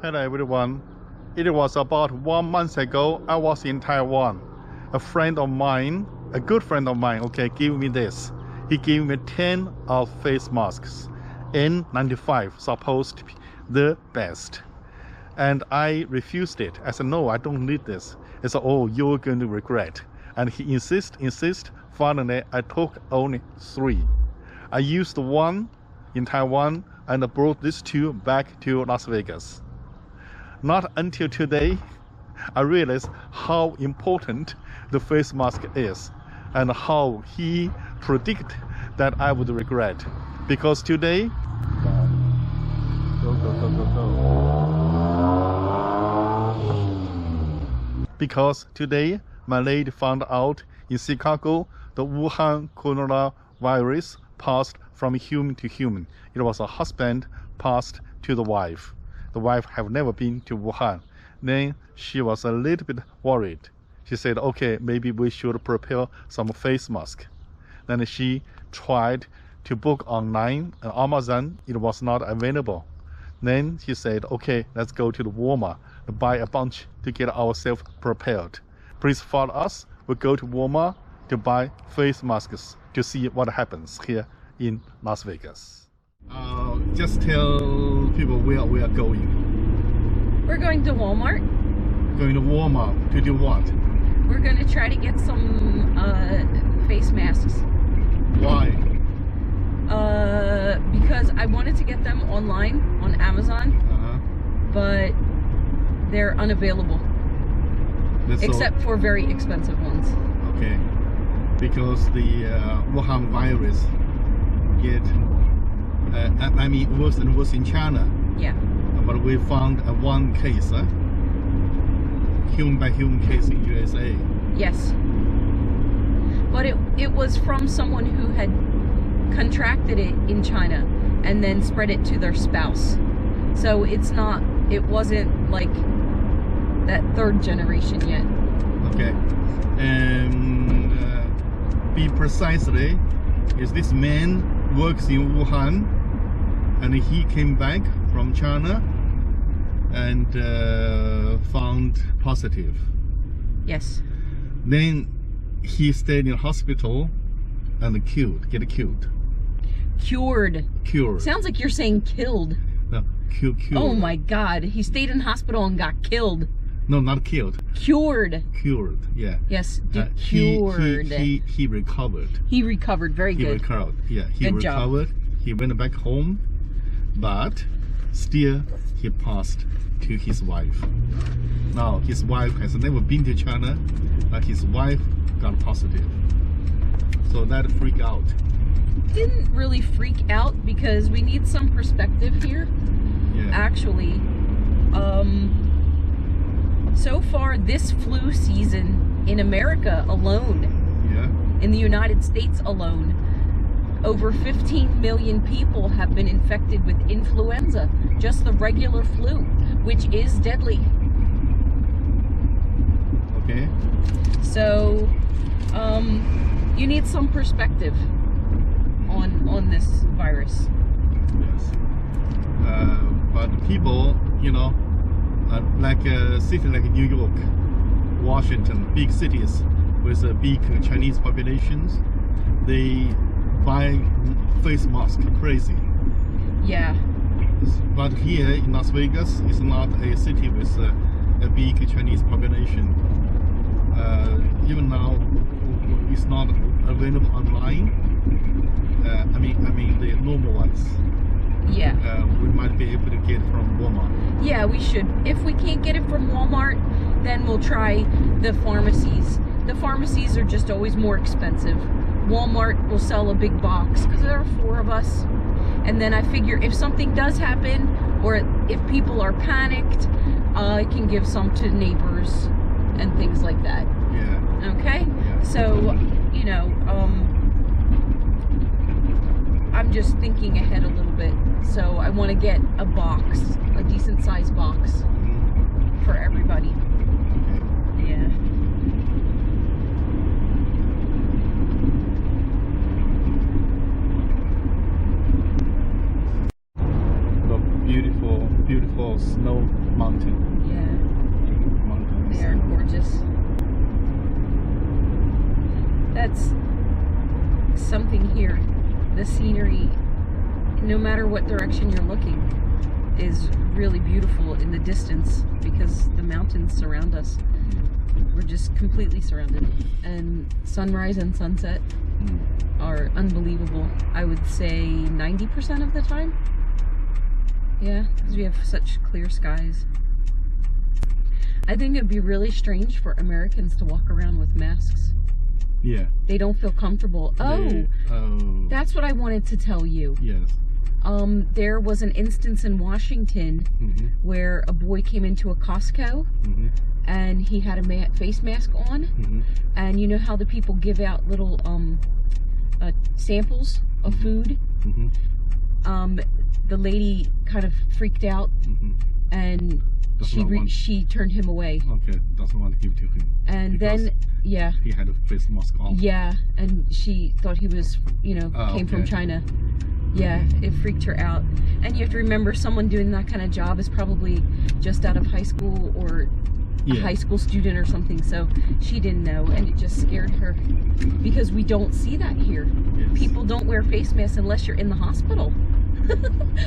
Hello everyone. It was about 1 month ago. I was in Taiwan. A friend of mine, a good friend of mine, okay, gave me this. He gave me 10 of face masks. N95, supposed to be the best. And I refused it. I said, no, I don't need this. He said, oh, you're going to regret. And he insist. Finally, I took only 3. I used one in Taiwan and brought these 2 back to Las Vegas. Not until today, I realized how important the face mask is and how he predicted that I would regret. Because today, Because today, my lady found out in Chicago, the Wuhan coronavirus passed from human to human. It was a husband passed to the wife. The wife have never been to Wuhan. Then she was a little bit worried. She said, okay, maybe we should prepare some face mask. Then she tried to book online on Amazon. It was not available. Then she said, okay, let's go to the Walmart and buy a bunch to get ourselves prepared. Please follow us. We'll go to Walmart to buy face masks to see what happens here in Las Vegas. Just tell people where we are going. We're going to Walmart. Going to Walmart to do what? We're going to try to get some face masks. Why? Because I wanted to get them online on Amazon, but they're unavailable. Except for very expensive ones. Okay. Because the Wuhan virus get, worse and worse in China. Yeah. But we found one case, human by human case in USA. Yes. But it was from someone who had contracted it in China and then spread it to their spouse. So it wasn't like that 3rd generation yet. Okay. And be precisely, is this man works in Wuhan and he came back from China and found positive. Yes. Then he stayed in hospital and get killed. Cured. Cured. Sounds like you're saying killed. No, cured. Oh my God, he stayed in hospital and got killed. No, not killed. Cured. Cured, yeah. Yes, cured. He recovered. He recovered, very good. He recovered, yeah. He good recovered. Job. He went back home, but still he passed to his wife. Now, his wife has never been to China, but his wife got positive. So that freaked out. Didn't really freak out because we need some perspective here. Yeah. Actually, so far this flu season in America alone, yeah, in the United States alone, over 15 million people have been infected with influenza, just the regular flu, which is deadly. Okay. So, you need some perspective on this virus. Yes. But people, you know, like a city like New York, Washington, big cities with big Chinese populations, they buy face masks crazy. Yeah. But here in Las Vegas, it's not a city with a big Chinese population. Even now, it's not available online. I mean the normal ones. Yeah. We might be able to get from Walmart. Yeah, we should. If we can't get it from Walmart, then we'll try the pharmacies. The pharmacies are just always more expensive. Walmart will sell a big box because there are 4 of us. And then I figure if something does happen, or if people are panicked, I can give some to neighbors and things like that. Yeah. Okay? Yeah. So, you know, I'm just thinking ahead a little bit. So I want to get a box, a decent sized box for everybody. Yeah. The beautiful beautiful snow mountain. Yeah, Mountains. they are gorgeous. That's something here. The scenery, no matter what direction you're looking, is really beautiful in the distance because the mountains surround us. We're just completely surrounded, and sunrise and sunset are unbelievable. I would say 90% of the time. Yeah, because we have such clear skies. I think it'd be really strange for Americans to walk around with masks. Yeah. They don't feel comfortable. That's what I wanted to tell you. Yes. There was an instance in Washington where a boy came into a Costco and he had a face mask on, and you know how the people give out little samples of food? The lady kind of freaked out and she turned him away. Okay, doesn't want to give to him. And then, yeah. He had a face mask on. Yeah, and she thought he was, came from China. Yeah, it freaked her out. And you have to remember, someone doing that kind of job is probably just out of high school or a high school student or something. So she didn't know, and it just scared her because we don't see that here. Yes. People don't wear face masks unless you're in the hospital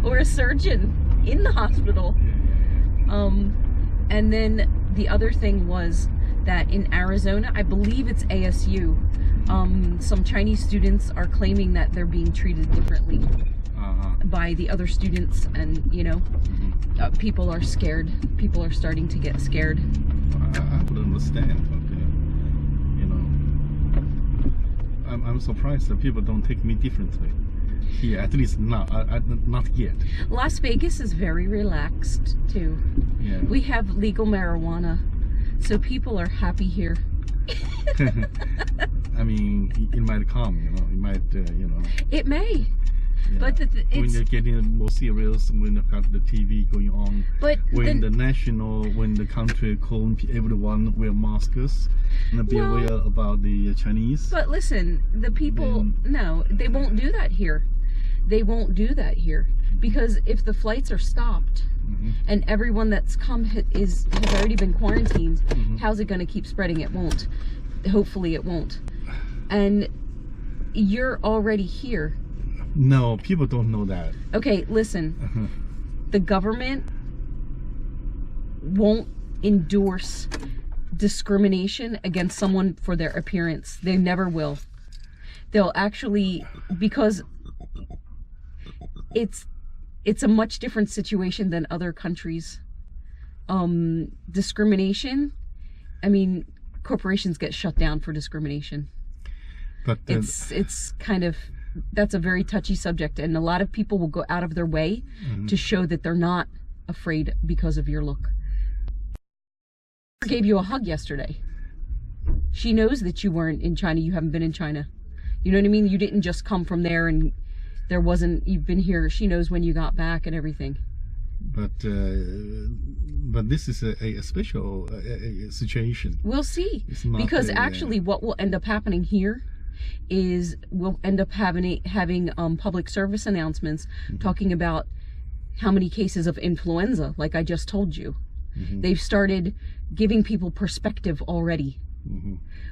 or a surgeon in the hospital. And then the other thing was that in Arizona, I believe it's ASU, some Chinese students are claiming that they're being treated differently by the other students, and people are scared. People are starting to get scared. I would understand, but I'm surprised that people don't take me differently. Here, at least not yet. Las Vegas is very relaxed too. Yeah. We have legal marijuana, so people are happy here. I mean, it might come, it might, It may. Yeah. But when you're getting more serious, when you've got the TV going on, but when the country call everyone wear masks and be aware about the Chinese. But listen, the people, no, they won't do that here. They won't do that here because if the flights are stopped and everyone that's come has already been quarantined, how's it going to keep spreading? It won't. Hopefully it won't. And you're already here. No, people don't know that. Okay, listen. The government won't endorse discrimination against someone for their appearance. They never will. They'll actually, because it's a much different situation than other countries. Discrimination, I mean, corporations get shut down for discrimination. But it's kind of, that's a very touchy subject, and a lot of people will go out of their way to show that they're not afraid because of your look. I gave you a hug yesterday. She knows that you weren't in China. You haven't been in China. You know what I mean? You didn't just come from there and you've been here. She knows when you got back and everything. But this is a special situation. We'll see. Because actually what will end up happening here is we'll end up having public service announcements talking about how many cases of influenza, like I just told you. They've started giving people perspective already.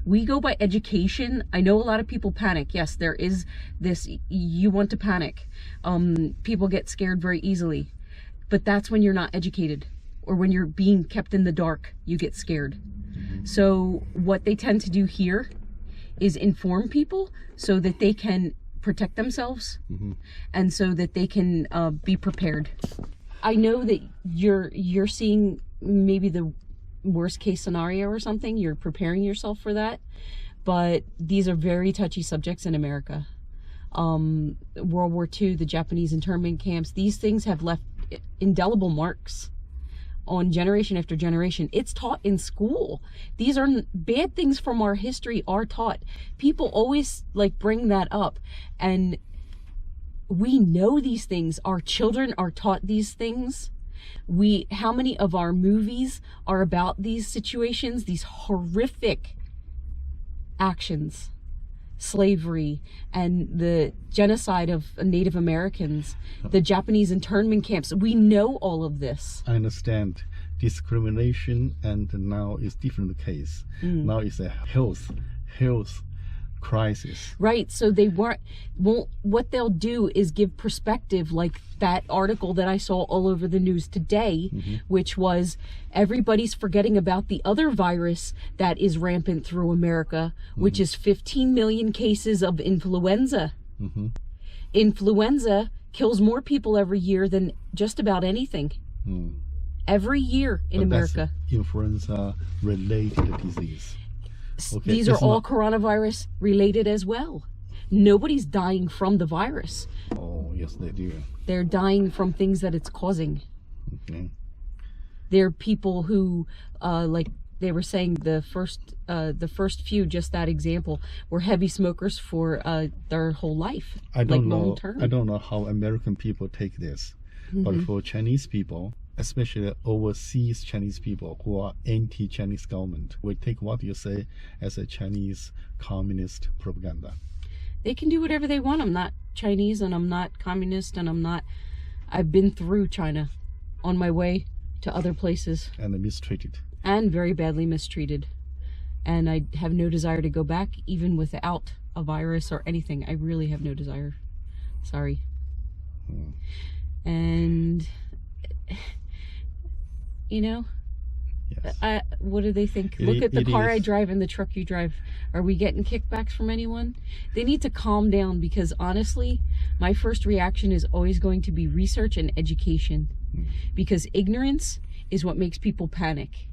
We go by education. I know a lot of people panic. Yes, there is this, you want to panic. People get scared very easily. But that's when you're not educated, or when you're being kept in the dark, you get scared. So what they tend to do here is inform people so that they can protect themselves and so that they can be prepared. I know that you're seeing maybe the worst case scenario or something. You're preparing yourself for that, but these are very touchy subjects in America. World War II, the Japanese internment camps, these things have left indelible marks on generation after generation. It's taught in school. These are bad things from our history are taught. People always bring that up, and we know these things. Our children are taught these things. How many of our movies are about these situations, these horrific actions? slavery and the genocide of Native Americans, the Japanese internment camps. We know all of this. I understand discrimination, and now it's different case. Now it's a health crisis. Right, so they won't, what they'll do is give perspective, like that article that I saw all over the news today, which was everybody's forgetting about the other virus that is rampant through America, which is 15 million cases of influenza. Influenza kills more people every year than just about anything. Every year in America. Influenza related disease. Okay. These are all coronavirus related as well. Nobody's dying from the virus. Oh, yes, they do. They're dying from things that it's causing. Okay. There are people who, like they were saying, the first few, just that example, were heavy smokers for their whole life. I don't know. Long term. I don't know how American people take this, but for Chinese people, especially overseas Chinese people who are anti-Chinese government, we take what you say as a Chinese communist propaganda. They can do whatever they want. I'm not Chinese and I'm not communist and I've been through China on my way to other places. And mistreated. And very badly mistreated. And I have no desire to go back, even without a virus or anything. I really have no desire. Sorry. And you know, yes. What do they think? Look at the car I drive and the truck you drive. Are we getting kickbacks from anyone? They need to calm down, because honestly, my first reaction is always going to be research and education, because ignorance is what makes people panic.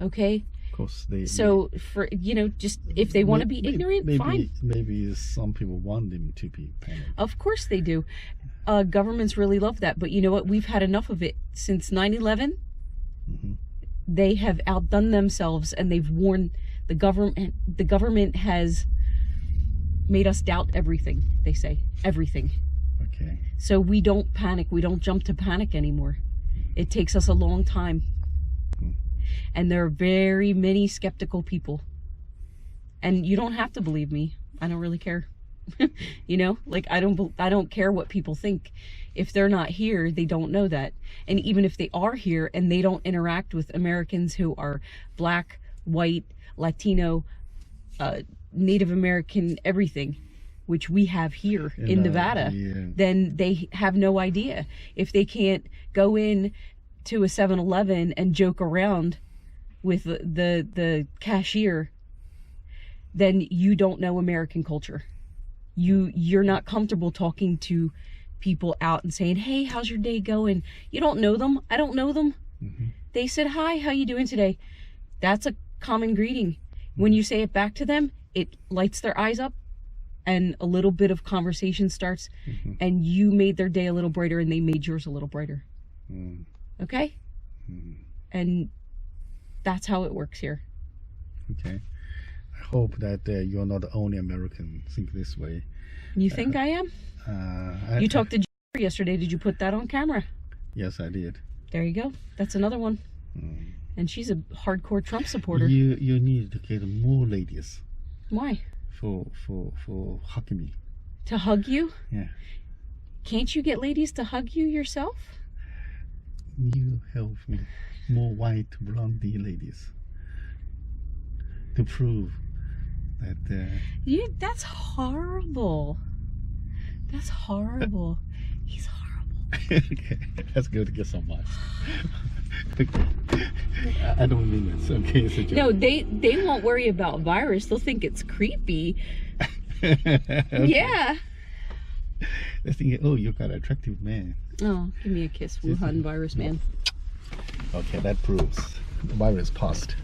Okay? Of course, so for, you know, just if they want to be ignorant, fine. Maybe some people want them to be panicked. Of course they do. Governments really love that, but you know what? We've had enough of it since 9/11. They have outdone themselves, and they've warned the government. The government has made us doubt everything. They say everything. Okay. So we don't panic. We don't jump to panic anymore. It takes us a long time. And there are very many skeptical people. And you don't have to believe me. I don't really care. You know, like I don't care what people think. If they're not here, they don't know that. And even if they are here and they don't interact with Americans who are black, white, Latino, Native American, everything, which we have here in Nevada, then they have no idea. If they can't go in to a 7-Eleven and joke around with the cashier, then you don't know American culture. You're not comfortable talking to people out and saying, hey, how's your day going? You don't know them. I don't know them. They said, hi, how you doing today? That's a common greeting. When you say it back to them, it lights their eyes up and a little bit of conversation starts, and you made their day a little brighter and they made yours a little brighter. Okay? And that's how it works here. Okay. I hope that you're not the only American think this way. You think I am? You talked to Jennifer yesterday. Did you put that on camera? Yes, I did. There you go. That's another one. And she's a hardcore Trump supporter. You need to get more ladies. Why? For hugging me. To hug you? Yeah. Can't you get ladies to hug you yourself? You help me. More white blondie ladies. To prove that... That's horrible. That's horrible. He's horrible. Okay, that's good to get some much. I don't mean it. Okay, it's a joke. No, they won't worry about virus. They'll think it's creepy. Okay. Yeah. They're thinking, oh, you got an attractive man. Oh, give me a kiss, Wuhan virus man. Okay, that proves the virus passed.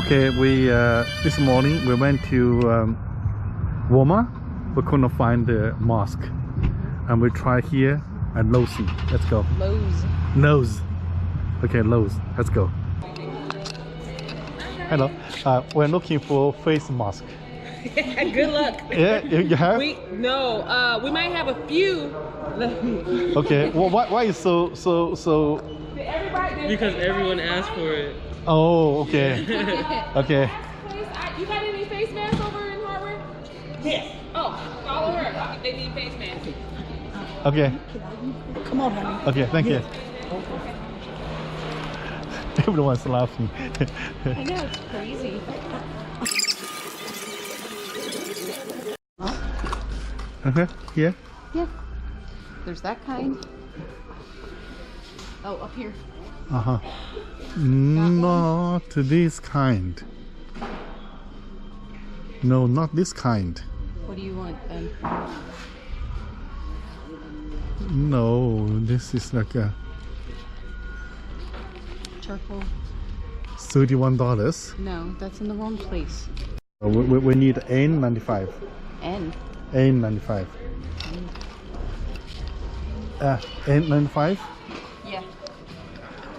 Okay, we this morning we went to Walmart. We couldn't find the mosque, and we try here at Lowe's. Let's go. Lowe's. Okay, Lowe's. Let's go. Hello. We're looking for face mask. Good luck. Yeah, you have? We might have a few. Okay. Well, why is so? Everybody. Because everyone asked for it. Oh, okay. Okay. You got any face masks over in Harvard? Yes. Oh, follow her. They need face masks. Okay. Come on, honey. Okay. Thank you. Everyone's laughing. I know, it's crazy. Yeah. Yeah. There's that kind. Oh, up here. Not this kind. No, not this kind. What do you want then? No, this is like a Charcoal? $31. No, that's in the wrong place. We need N95. N. N95. N95? Yeah.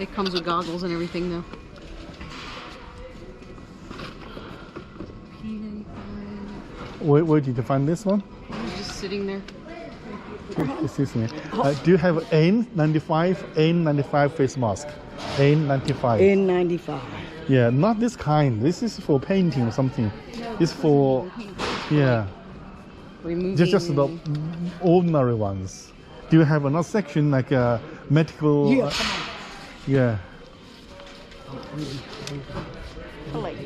It comes with goggles and everything though. P95. Where did you find this one? It's just sitting there. Excuse me. Do you have N95 face mask? N95. N95. Yeah, not this kind. This is for painting or something. It's for, yeah, Removing. just the ordinary ones. Do you have another section like a medical? Yeah, come on. Yeah. For like,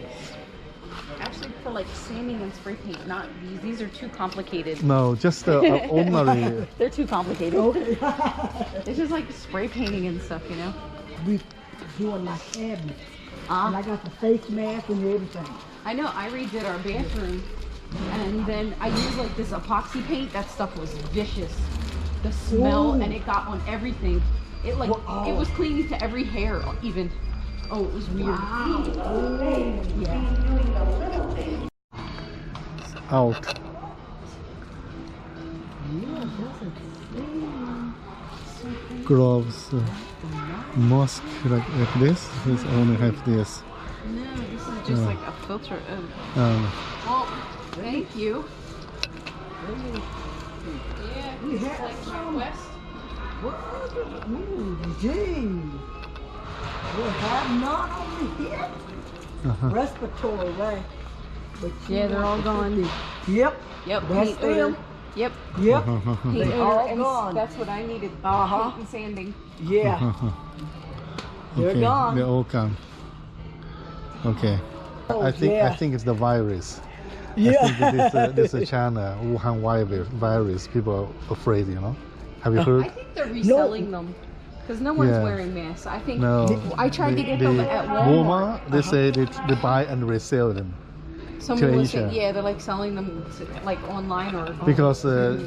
actually for like sanding and spray paint, not these. These are too complicated. No, just ordinary. They're too complicated. Okay. It's just like spray painting and stuff, you know? We doing my cabinet. And I got the face mask and everything. I know, I redid our bathroom and then I used like this epoxy paint. That stuff was vicious. The smell Ooh. and it got on everything. It like, Wow. it was clinging to every hair even. Oh, it was weird. Wow. Yeah. Out. Gloves, mask like this. This only have this. No, this is just like a filter. Um, Well, thank you. Yeah, We this is have like some. West. Ooh, gee. We have none over here. Respiratory, right? But Yeah, they're all gone. Yep. Yep, That's paint odor. them. Yep, Yep. paint They odor. all And gone. that's what I needed. Uh-huh. Paint and sanding. Yeah. They're okay, gone. they're all gone. Okay. Oh, I yeah. think it's the virus. Yeah. I think this is China Wuhan virus. People are afraid, you know. Have you I heard? think they're reselling them because no one's Yeah. wearing masks. I think No. I tried to get them at Walmart. They say they buy and resell them Someone to was Asia. saying, yeah, they're like selling them like online or because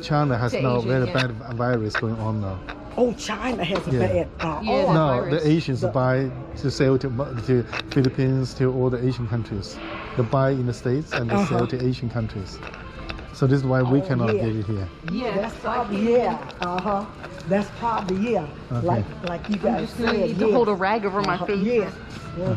China has To now Asia, very yeah. bad virus going on now. Oh, China has a Yeah. bad. Yeah, oh, the No, virus. the Asians buy to sell to Philippines, to all the Asian countries. They buy in the States and they sell to Asian countries. So this is why we Oh, cannot yeah. get it here. yeah. that's so I probably can't- That's probably Okay. Like you I'm guys just gonna said. need to hold a rag over my face. Yes. Well,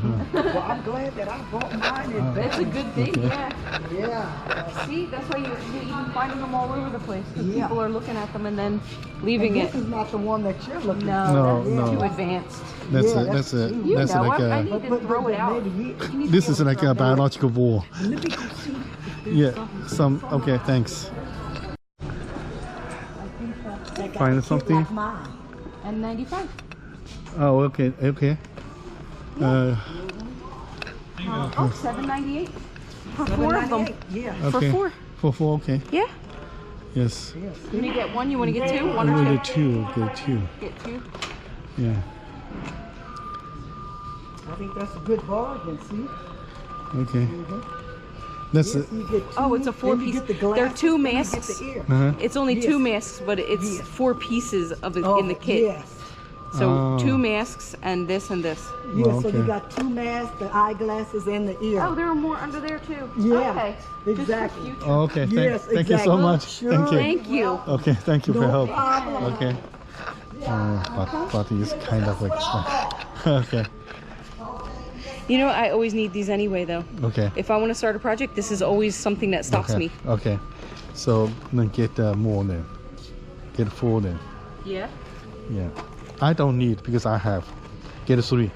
I'm glad that I brought mine in That's a good thing, yeah. Yeah. See, that's why you're even finding them all over the place. 'Cause Yeah. people are looking at them and then leaving And it. this is not the one that you're looking No, for. No, that's no. too advanced. That's Yeah, a, that's that's a, true. You that's know, like I a, need to throw it out. maybe You need to this be is able like to a throw it out. biological war. Let me go see. Yeah, some, okay, thanks. That got Find a kid something? Like mine. And 95. Oh, okay, okay. Oh, $7.98 for 4 of them. Yeah. Okay. For 4. For four, okay. Yeah. Yes. Yes. You want to get 1? You want to get 2? 1 I or need 2? get two. Get 2. Yeah. I think that's a good bargain. See. Okay. That's Yes, it. you get Oh, two, it's a 4 then you piece. get the There are glasses, 2 then you get masks. the ear. Uh-huh. It's only Yes. 2 masks, but it's Yes. 4 pieces of it Oh, in the kit. Yes. So Oh. 2 masks and this and this. Yeah, Well, so you okay. got 2 masks, the eyeglasses, and the ear. Oh, there are more under there too. Yeah, Okay. exactly. Oh, okay. Yes, Thank you so exactly. much. Sure. Thank you. Thank you. Okay, thank you for No help. problem. Okay. But it's kind of expensive. Okay. You know, I always need these anyway, though. Okay. If I want to start a project, this is always something that stops Okay. me. Okay. So then get more then. Get 4 then. Yeah. Yeah. I don't need because I have. Get 3.